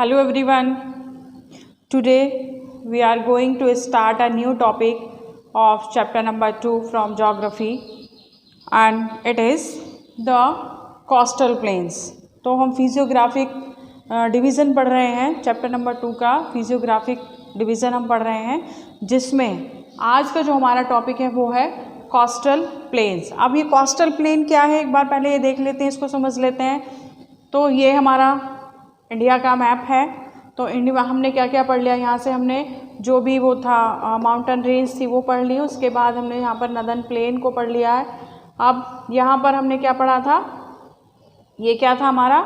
Hello everyone. Today we are going to start a new topic of chapter number 2 from geography and it is the coastal plains. तो हम physiographic division पढ़ रहे हैं, chapter number 2 का physiographic division हम पढ़ रहे हैं, जिसमें आज का जो हमारा टॉपिक है वो है कोस्टल प्लेन्स। अब ये कोस्टल प्लेन क्या है, एक बार पहले ये देख लेते हैं, इसको समझ लेते हैं। तो ये हमारा इंडिया का मैप है। तो इंडिया हमने क्या क्या पढ़ लिया, यहाँ से हमने जो भी वो था माउंटेन रेंज थी वो पढ़ ली, उसके बाद हमने यहाँ पर नदन प्लेन को पढ़ लिया है। अब यहाँ पर हमने क्या पढ़ा था, ये क्या था हमारा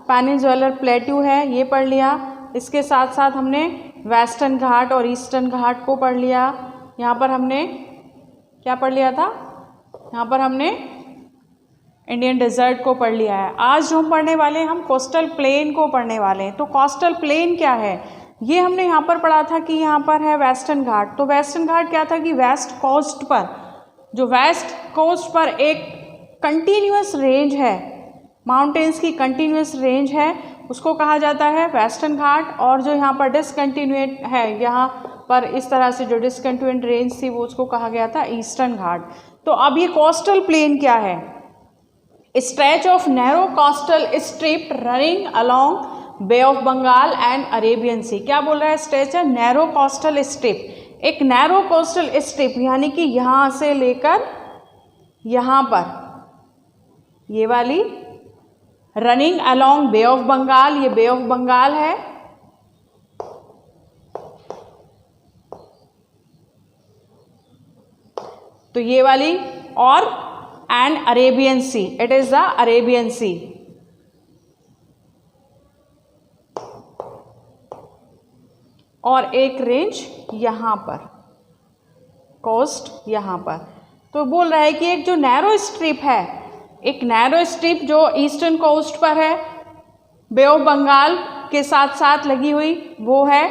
पेनिनसुलर प्लेट्यू है, ये पढ़ लिया। इसके साथ साथ हमने वेस्टर्न घाट और ईस्टर्न घाट को पढ़ लिया। यहाँ पर हमने क्या पढ़ लिया था, यहाँ पर हमने इंडियन डेजर्ट को पढ़ लिया है। आज जो हम पढ़ने वाले हैं, हम कोस्टल प्लेन को पढ़ने वाले हैं। तो कोस्टल प्लेन क्या है, ये हमने यहाँ पर पढ़ा था कि यहाँ पर है वेस्टर्न घाट। तो वेस्टर्न घाट क्या था कि वेस्ट कोस्ट पर, जो वेस्ट कोस्ट पर एक कंटिन्यूअस रेंज है, माउंटेन्स की कंटिन्यूअस रेंज है, उसको कहा जाता है वेस्टर्न घाट। और जो यहाँ पर डिसकंटिन्यूएट है, यहाँ पर इस तरह से जो डिसकंटिन्यूएट रेंज थी वो उसको कहा गया था ईस्टर्न घाट। तो अब ये कोस्टल प्लेन क्या है, stretch of narrow coastal strip running along bay of Bengal and Arabian sea. क्या बोल रहा है, स्ट्रेच है नैरो कोस्टल स्ट्रिप, एक नैरो कोस्टल स्ट्रिप यानी कि यहाँ से लेकर यहाँ पर ये वाली running along bay of Bengal, ये बे ऑफ बंगाल है, तो ये वाली, और and Arabian sea, it is the Arabian sea. और एक रेंज यहाँ पर, कोस्ट यहाँ पर। तो बोल रहा है कि एक जो नैरो स्ट्रिप है, एक नैरो स्ट्रिप जो ईस्टर्न कोस्ट पर है, बे ऑफ बंगाल के साथ साथ लगी हुई, वो है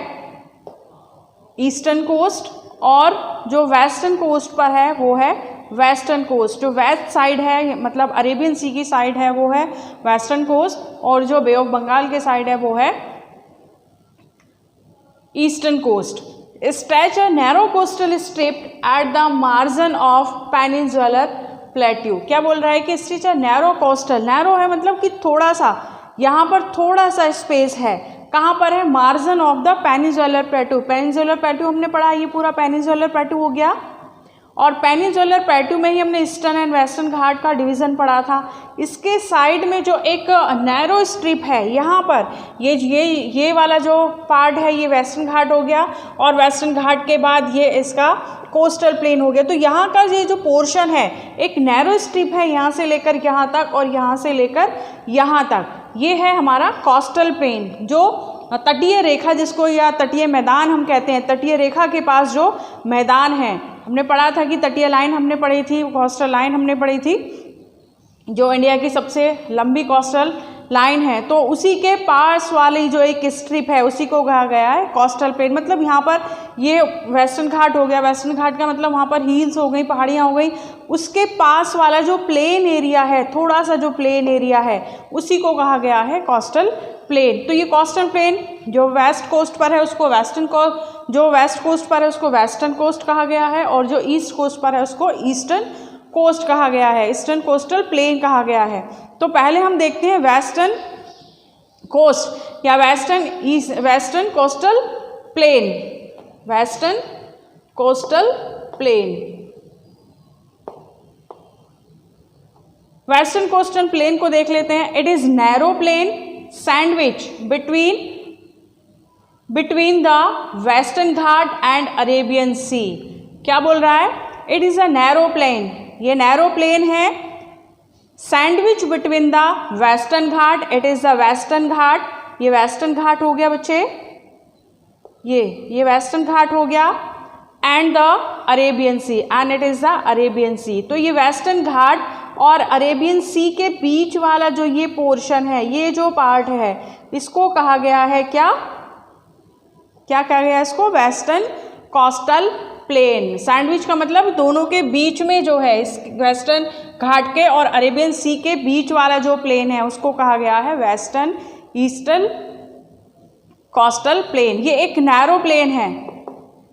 ईस्टर्न कोस्ट। और जो वेस्टर्न कोस्ट पर है वो है वेस्टर्न कोस्ट। जो वेस्ट साइड है, मतलब अरेबियन सी की साइड है, वो है वेस्टर्न कोस्ट, और जो बे ऑफ बंगाल के साइड है वो है eastern coast. Stretch a narrow coastal strip at the margin of peninsular plateau. क्या बोल रहा है कि stretch a narrow coastal, narrow है मतलब कि थोड़ा सा, यहाँ पर थोड़ा सा स्पेस है, कहाँ पर है, margin of the peninsular plateau. Peninsular plateau हमने पढ़ा, ये पूरा पेनिनसुलर प्लेट्यू हो गया। और पेनिनसुलर प्लेट्यू में ही हमने ईस्टर्न एंड वेस्टर्न घाट का डिवीज़न पढ़ा था। इसके साइड में जो एक नैरो स्ट्रिप है, यहाँ पर ये वाला जो पार्ट है ये वेस्टर्न घाट हो गया, और वेस्टर्न घाट के बाद ये इसका कोस्टल प्लेन हो गया। तो यहाँ का ये जो पोर्शन है, एक नैरो स्ट्रिप है यहाँ से लेकर यहाँ तक और यहाँ से लेकर यहाँ तक, ये है हमारा कोस्टल प्लेन। जो तटीय रेखा जिसको, या तटीय मैदान हम कहते हैं, तटीय रेखा के पास जो मैदान है, हमने पढ़ा था कि तटीय लाइन हमने पढ़ी थी, कोस्टल लाइन हमने पढ़ी थी, जो इंडिया की सबसे लंबी कोस्टल लाइन है। तो उसी के पास वाली जो एक स्ट्रिप है उसी को कहा गया है कोस्टल प्लेन। मतलब यहाँ पर ये वेस्टर्न घाट हो गया, वेस्टर्न घाट का मतलब वहाँ पर हिल्स हो गई, पहाड़ियाँ हो गई, उसके पास वाला जो प्लेन एरिया है, थोड़ा सा जो प्लेन एरिया है, उसी को कहा गया है कोस्टल प्लेन। तो ये कोस्टल प्लेन जो वेस्ट कोस्ट पर है उसको वेस्टर्न कोस्ट, जो वेस्ट कोस्ट पर है उसको वेस्टर्न कोस्ट कहा गया है, और जो ईस्ट कोस्ट पर है उसको ईस्टर्न कोस्ट कहा गया है, ईस्टर्न कोस्टल प्लेन कहा गया है। तो पहले हम देखते हैं वेस्टर्न कोस्ट या western coastal plain. Western coastal plain, western coastal plain को देख लेते हैं। It is narrow plain sandwich between the western Ghat and Arabian sea. क्या बोल रहा है, it is a narrow plain, ये नैरो प्लेन है, sandwich between the western Ghat, it is the western Ghat, ये वेस्टर्न घाट हो गया बच्चे, ये वेस्टर्न घाट हो गया, and the Arabian sea, and it is the Arabian sea. तो ये वेस्टर्न घाट और अरेबियन सी के बीच वाला जो ये पोर्शन है, ये जो पार्ट है, इसको कहा गया है क्या कहा गया है इसको, वेस्टर्न कोस्टल प्लेन। सैंडविच का मतलब दोनों के बीच में जो है, इस वेस्टर्न घाट के और अरेबियन सी के बीच वाला जो प्लेन है उसको कहा गया है वेस्टर्न ईस्टर्न कोस्टल प्लेन। ये एक नैरो प्लेन है,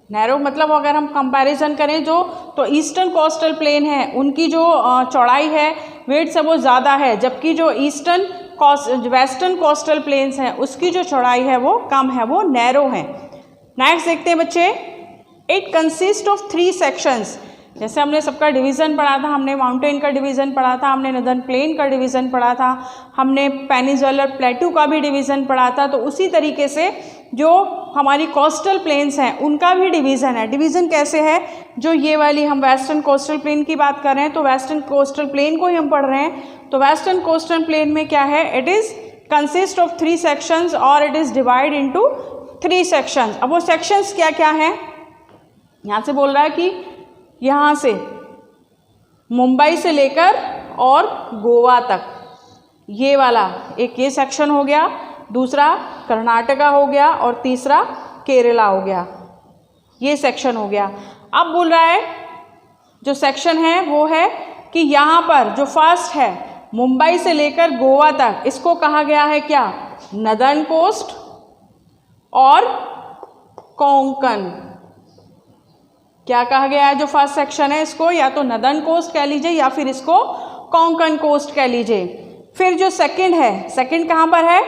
नैरो मतलब अगर हम कंपैरिजन करें जो, तो ईस्टर्न कोस्टल प्लेन है उनकी जो चौड़ाई है वेट से वो ज़्यादा है, जबकि जो वेस्टर्न कोस्टल प्लेन्स हैं उसकी जो चौड़ाई है वो कम है, वो नैरो है। नेक्स्ट देखते हैं बच्चे, इट कंसिस्ट ऑफ 3 सेक्शंस। जैसे हमने सबका डिवीज़न पढ़ा था, हमने माउंटेन का डिवीज़न पढ़ा था, हमने नदर्न प्लेन का डिवीज़न पढ़ा था, हमने पेनिनसुलर प्लेटू का भी डिवीज़न पढ़ा था, तो उसी तरीके से जो हमारी कोस्टल प्लेन्स हैं उनका भी डिवीज़न है। डिवीज़न कैसे है, जो ये वाली हम वेस्टर्न कोस्टल प्लेन की बात कर रहे हैं तो वेस्टर्न कोस्टल प्लेन को ही हम पढ़ रहे हैं, तो वेस्टर्न कोस्टल प्लेन में क्या है, it is consist of 3 sections और it is divide into 3 sections. अब वो सेक्शंस क्या क्या हैं, यहाँ से बोल रहा है कि यहाँ से मुंबई से लेकर और गोवा तक, ये वाला एक ये सेक्शन हो गया, दूसरा कर्नाटका हो गया और तीसरा केरला हो गया, ये सेक्शन हो गया। अब बोल रहा है जो सेक्शन है वो है कि यहाँ पर जो फर्स्ट है मुंबई से लेकर गोवा तक, इसको कहा गया है क्या, नदर्न कोस्ट और कोंकण। क्या कहा गया है, जो फर्स्ट सेक्शन है इसको या तो नदर्न कोस्ट कह लीजिए या फिर इसको कोंकण कोस्ट कह लीजिए। फिर जो सेकंड है, सेकंड कहाँ पर है,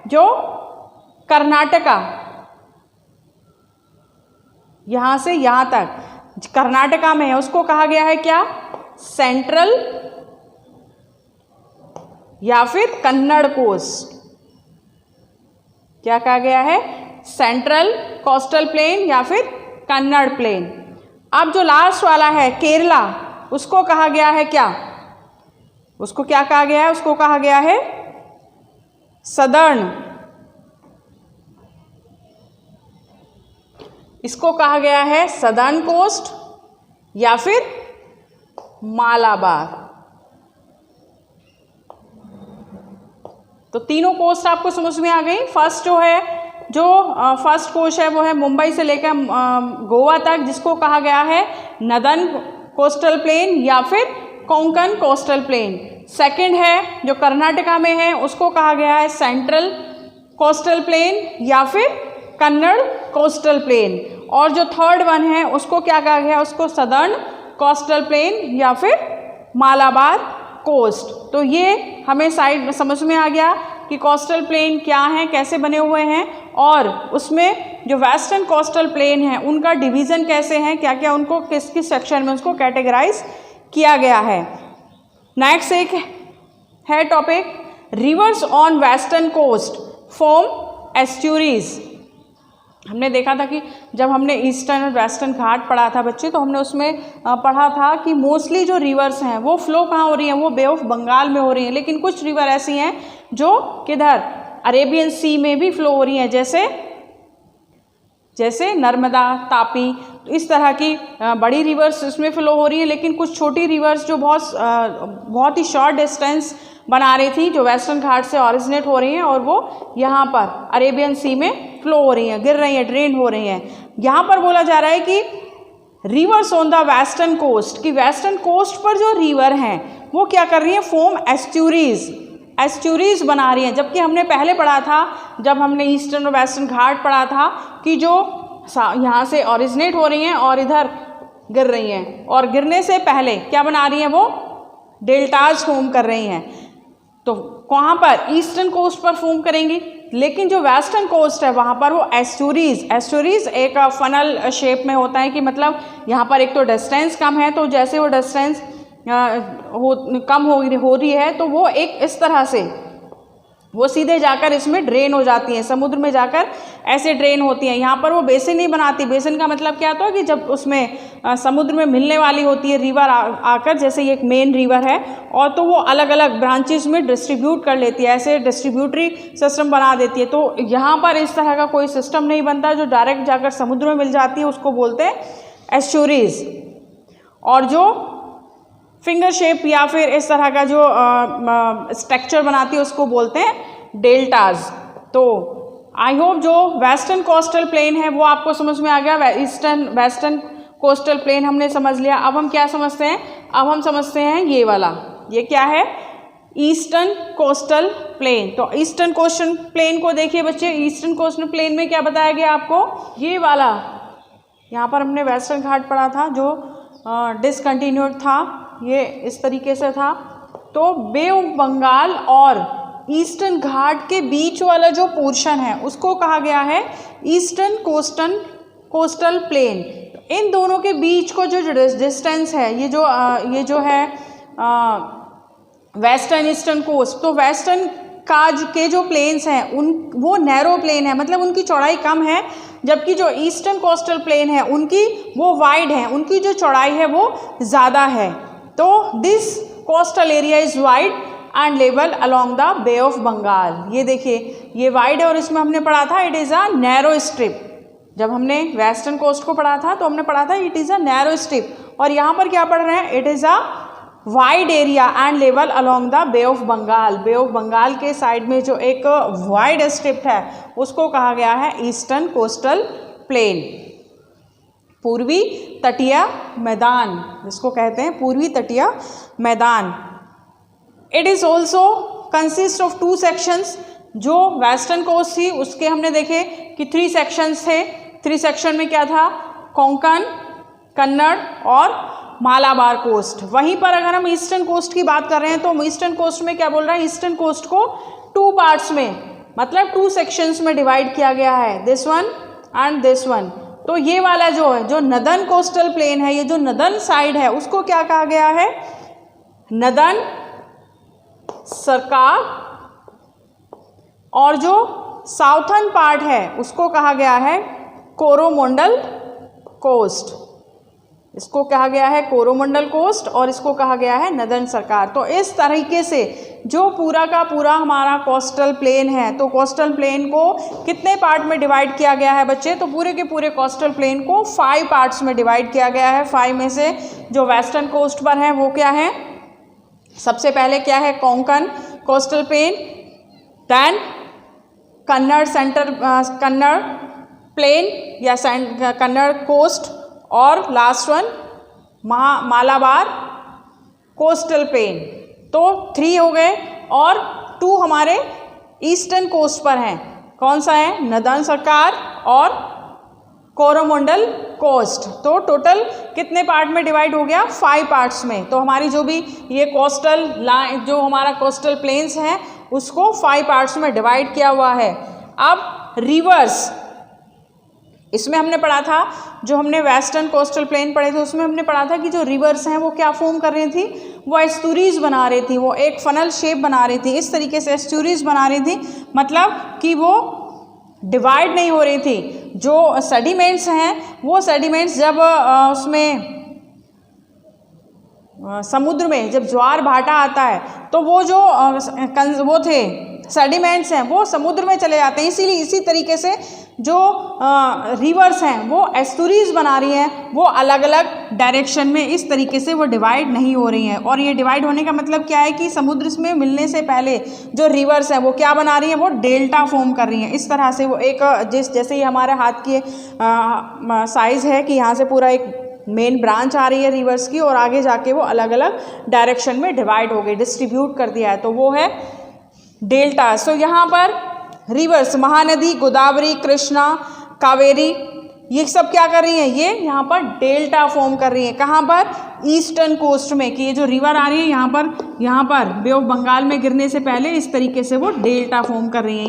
जो कर्नाटका, यहाँ से यहाँ तक कर्नाटका में है, उसको कहा गया है क्या, सेंट्रल या फिर कन्नड़ कोस्ट। क्या कहा गया है, सेंट्रल कोस्टल प्लेन या फिर कन्नड़ प्लेन। अब जो लास्ट वाला है केरला, उसको कहा गया है क्या, उसको क्या कहा गया है, उसको कहा गया है सदर्न, इसको कहा गया है सदर्न कोस्ट या फिर मालाबार। तो तीनों कोस्ट आपको समझ में आ गई। फर्स्ट जो है, जो फर्स्ट कोस्ट है वो है मुंबई से लेकर गोवा तक, जिसको कहा गया है नदर्न कोस्टल प्लेन या फिर कोंकण कोस्टल प्लेन। सेकंड है जो कर्नाटका में है, उसको कहा गया है सेंट्रल कोस्टल प्लेन या फिर कन्नड़ कोस्टल प्लेन। और जो थर्ड वन है उसको क्या कहा गया, उसको सदर्न कोस्टल प्लेन या फिर मालाबार कोस्ट। तो ये हमें साइड में समझ में आ गया कि कोस्टल प्लेन क्या हैं, कैसे बने हुए हैं, और उसमें जो वेस्टर्न कोस्टल प्लेन है उनका डिवीज़न कैसे हैं, क्या क्या उनको किस किस सेक्शन में उसको कैटेगराइज किया गया है। नेक्स्ट एक है topic, rivers on western coast form estuaries. हमने देखा था कि जब हमने ईस्टर्न और वेस्टर्न घाट पढ़ा था बच्चे, तो हमने उसमें पढ़ा था कि मोस्टली जो रिवर्स हैं वो फ्लो कहाँ हो रही हैं, वो बे ऑफ बंगाल में हो रही हैं, लेकिन कुछ रिवर ऐसी हैं जो किधर अरेबियन सी में भी फ्लो हो रही हैं, जैसे नर्मदा, तापी, तो इस तरह की बड़ी रिवर्स इसमें फ्लो हो रही है। लेकिन कुछ छोटी रिवर्स जो बहुत ही शॉर्ट डिस्टेंस बना रही थी, जो वेस्टर्न घाट से ऑरिजिनेट हो रही हैं और वो यहाँ पर अरेबियन सी में फ्लो हो रही हैं, गिर रही हैं, ड्रेन हो रही हैं। यहाँ पर बोला जा रहा है कि rivers on the western coast, कि वेस्टर्न कोस्ट पर जो रिवर हैं वो क्या कर रही हैं, फॉर्म एस्ट्यूरीज बना रही हैं। जबकि हमने पहले पढ़ा था, जब हमने ईस्टर्न और वेस्टर्न घाट पढ़ा था, कि जो यहाँ से ऑरिजिनेट हो रही हैं और इधर गिर रही हैं, और गिरने से पहले क्या बना रही हैं, वो डेल्टाज फॉर्म कर रही हैं। तो कहाँ पर, ईस्टर्न कोस्ट पर फॉर्म करेंगी, लेकिन जो वेस्टर्न कोस्ट है वहाँ पर वो एस्ट्यूरीज एक फनल शेप में होता है, कि मतलब यहाँ पर एक तो डिस्टेंस कम है, तो जैसे वो डिस्टेंस कम हो रही है तो वो एक इस तरह से वो सीधे जाकर इसमें ड्रेन हो जाती हैं, समुद्र में जाकर ऐसे ड्रेन होती हैं। यहाँ पर वो बेसिन नहीं बनाती। बेसिन का मतलब क्या होता है कि जब उसमें समुद्र में मिलने वाली होती है रिवर आकर, जैसे ये एक मेन रिवर है, और तो वो अलग अलग ब्रांचेस में डिस्ट्रीब्यूट कर लेती है, ऐसे डिस्ट्रीब्यूटरी सिस्टम बना देती है। तो यहाँ पर इस तरह का कोई सिस्टम नहीं बनता जो डायरेक्ट जाकर समुद्र में मिल जाती है, उसको बोलते हैं एस्ट्यूरीज। और जो फिंगर शेप या फिर इस तरह का जो स्ट्रक्चर बनाती है उसको बोलते हैं डेल्टाज। तो आई होप जो वेस्टर्न कोस्टल प्लेन है वो आपको समझ में आ गया। ईस्टर्न वेस्टर्न कोस्टल प्लेन हमने समझ लिया। अब हम क्या समझते हैं, अब हम समझते हैं ये वाला, ये क्या है, ईस्टर्न कोस्टल प्लेन। तो ईस्टर्न कोस्टल प्लेन को देखिए बच्चे, ईस्टर्न कोस्टल प्लेन में क्या बताया गया आपको, ये वाला यहाँ पर हमने वेस्टर्न घाट पढ़ा था जो डिसकंटिन्यूड था, ये इस तरीके से था। तो बे ऑफ बंगाल और ईस्टर्न घाट के बीच वाला जो पोर्शन है उसको कहा गया है ईस्टर्न कोस्टल प्लेन। इन दोनों के बीच को जो डिस्टेंस है, ये जो है वेस्टर्न ईस्टर्न कोस्ट, तो वेस्टर्न के जो प्लेन्स हैं वो नैरो प्लेन है, मतलब उनकी चौड़ाई कम है, जबकि जो ईस्टर्न कोस्टल प्लेन है उनकी वो वाइड है, उनकी जो चौड़ाई है वो ज़्यादा है। तो this coastal area is wide and level along the bay of Bengal. ये देखिए ये वाइड है और इसमें हमने पढ़ा था it is a narrow strip. जब हमने वेस्टर्न कोस्ट को पढ़ा था तो हमने पढ़ा था it is a narrow strip, और यहाँ पर क्या पढ़ रहे हैं, it is a wide area and level along the bay of Bengal. Bay of Bengal के साइड में जो एक वाइड स्ट्रिप है उसको कहा गया है ईस्टर्न कोस्टल प्लेन, पूर्वी तटीय मैदान, जिसको कहते हैं पूर्वी तटीय मैदान। It is also consist of 2 sections. जो वेस्टर्न कोस्ट थी उसके हमने देखे कि 3 सेक्शंस थे। 3 सेक्शन में क्या था, कोंकण, कन्नड़ और मालाबार कोस्ट। वहीं पर अगर हम ईस्टर्न कोस्ट की बात कर रहे हैं तो ईस्टर्न कोस्ट में क्या बोल रहा है, ईस्टर्न कोस्ट को 2 पार्ट्स में, मतलब 2 सेक्शंस में डिवाइड किया गया है, this one and this one. तो ये वाला जो है, जो नदर्न कोस्टल प्लेन है, ये जो नदर्न साइड है उसको क्या कहा गया है, नदर्न सरकार, और जो साउथर्न पार्ट है उसको कहा गया है कोरोमंडल कोस्ट। इसको कहा गया है कोरोमंडल कोस्ट और इसको कहा गया है नदर्न सरकार। तो इस तरीके से जो पूरा का पूरा हमारा कोस्टल प्लेन है, तो कोस्टल प्लेन को कितने पार्ट में डिवाइड किया गया है बच्चे, तो पूरे के पूरे कोस्टल प्लेन को 5 पार्ट्स में डिवाइड किया गया है। 5 में से जो वेस्टर्न कोस्ट पर है वो क्या है, सबसे पहले क्या है, Konkan coastal plain, then Kannada plain या कन्नड़ कोस्ट, और last one Malabar coastal plain. तो 3 हो गए और 2 हमारे ईस्टर्न कोस्ट पर हैं। कौन सा है, नदर्न सरकार और कोरोमंडल कोस्ट। तो टोटल कितने पार्ट में डिवाइड हो गया, 5 पार्ट्स में। तो हमारी जो भी ये कोस्टल लाइन, जो हमारा कोस्टल प्लेन्स हैं उसको 5 पार्ट्स में डिवाइड किया हुआ है। अब रिवर्स, इसमें हमने पढ़ा था, जो हमने वेस्टर्न कोस्टल प्लेन पढ़े थे उसमें हमने पढ़ा था कि जो रिवर्स हैं वो क्या फॉर्म कर रही थी, वो एस्टूरीज बना रही थी, वो एक फनल शेप बना रही थी, इस तरीके से एस्टूरीज बना रही थी, मतलब कि वो डिवाइड नहीं हो रही थी। जो सेडिमेंट्स हैं वो सेडिमेंट्स जब उसमें समुद्र में जब ज्वार भाटा आता है तो वो जो वो थे सेडिमेंट्स हैं वो समुद्र में चले जाते हैं। इसीलिए इसी तरीके से जो रिवर्स हैं वो एस्टूरीज बना रही हैं, वो अलग अलग डायरेक्शन में, इस तरीके से वो डिवाइड नहीं हो रही हैं। और ये डिवाइड होने का मतलब क्या है कि समुद्र में मिलने से पहले जो रिवर्स हैं वो क्या बना रही हैं, वो डेल्टा फॉर्म कर रही हैं। इस तरह से वो एक जैसे ही हमारे हाथ की साइज़ है कि यहाँ से पूरा एक मेन ब्रांच आ रही है रिवर्स की, और आगे जाके वो अलग अलग डायरेक्शन में डिवाइड हो गई, डिस्ट्रीब्यूट कर दिया है, तो वो है डेल्टा। सो यहाँ पर रिवर्स महानदी, गोदावरी, कृष्णा, कावेरी, ये सब क्या कर रही हैं, ये यहाँ पर डेल्टा फॉर्म कर रही हैं। कहाँ पर, ईस्टर्न कोस्ट में, कि ये जो रिवर आ रही है यहाँ पर बे ऑफ बंगाल में गिरने से पहले इस तरीके से वो डेल्टा फॉर्म कर रही हैं।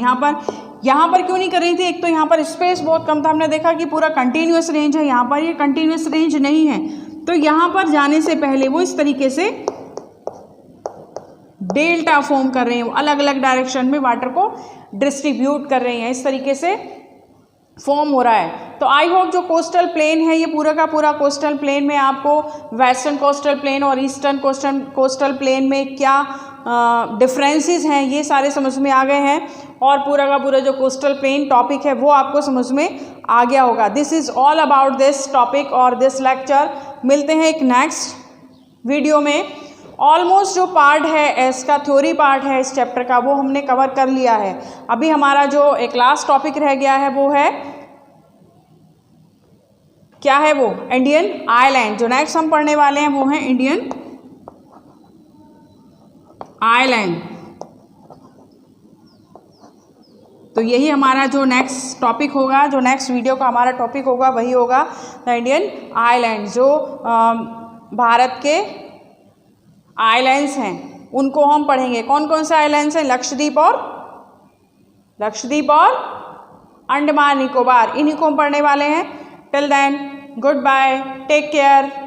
यहाँ पर क्यों नहीं कर रही थी, एक तो यहाँ पर स्पेस बहुत कम था, हमने देखा कि पूरा कंटिन्यूस रेंज है, यहाँ पर ये कंटिन्यूस रेंज नहीं है, तो यहाँ पर जाने से पहले वो इस तरीके से डेल्टा फॉर्म कर रहे हैं, वो अलग अलग डायरेक्शन में वाटर को डिस्ट्रीब्यूट कर रही हैं, इस तरीके से फॉर्म हो रहा है। तो आई होप जो कोस्टल प्लेन है, ये पूरा का पूरा कोस्टल प्लेन में आपको वेस्टर्न कोस्टल प्लेन और ईस्टर्न कोस्टल प्लेन में क्या डिफरेंसेस हैं ये सारे समझ में आ गए हैं, और पूरा का पूरा जो कोस्टल प्लेन टॉपिक है वो आपको समझ में आ गया होगा। This is all about this topic और दिस लेक्चर। मिलते हैं एक नेक्स्ट वीडियो में। ऑलमोस्ट जो पार्ट है इसका, थ्योरी पार्ट है इस चैप्टर का, वो हमने कवर कर लिया है। अभी हमारा जो एक लास्ट टॉपिक रह गया है वो है, क्या है वो, इंडियन आइलैंड। जो नेक्स्ट हम पढ़ने वाले हैं वो है इंडियन आइलैंड। तो यही हमारा जो नेक्स्ट टॉपिक होगा, जो नेक्स्ट वीडियो का हमारा टॉपिक होगा वही होगा द इंडियन आइलैंड। जो भारत के आइलैंड्स हैं उनको हम पढ़ेंगे। कौन कौन से आइलैंड्स हैं? लक्षद्वीप और अंडमान निकोबार, इन्हीं को हम पढ़ने वाले हैं। Till then goodbye, take care.